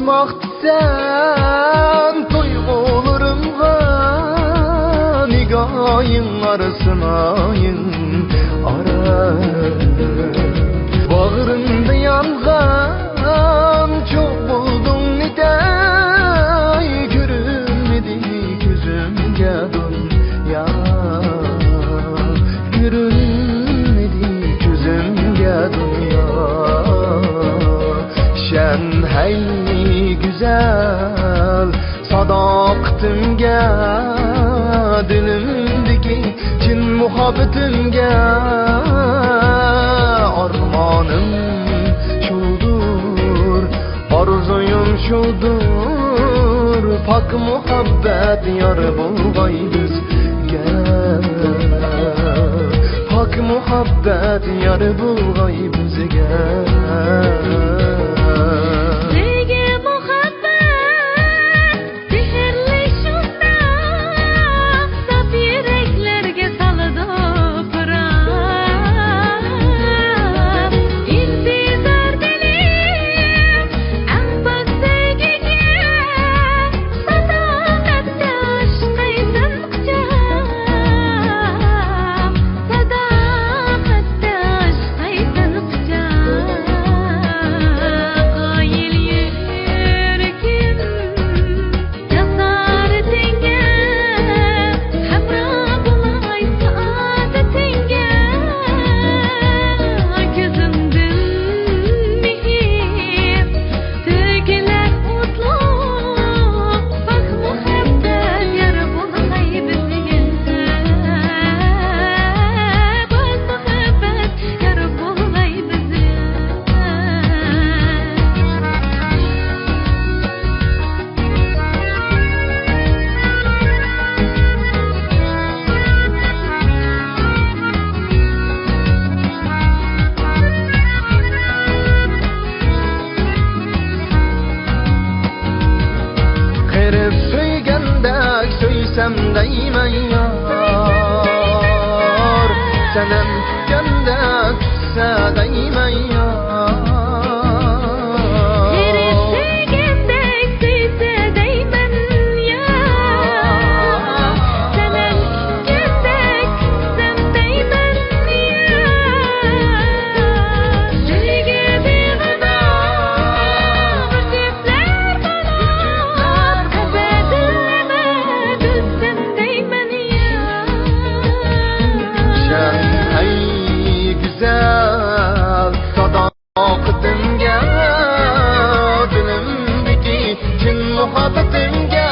sen tuyg'ularimga nigoying arasınayın ara bağrımda yangan çok buldum nidai görünmedi gözümge dünya görünmedi gözümge dünya şen hey güzel sadaqatimga dilimdagi chin muhabbatimga armonim shudur orzuyum shudur pok muhabbat yor bo'lg'ay bizga pok muhabbat yor bo'lg'ay bizga Deymen yar senem gönde küsse deymen yar Herifligende küsse deymen yar senem gönde küsse deymen yar Sülge bir kadar tipler bana Ebedilleme düzsen deymen Şen hey güzel sadaqatimga dilimdagi chin muhabbatimga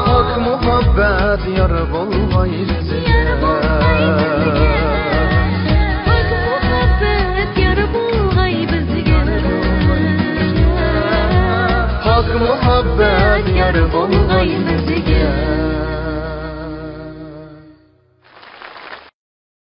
pok muhabbat yor bo'lg'ay bizga pok muhabbat yor bo'lg'ay bizga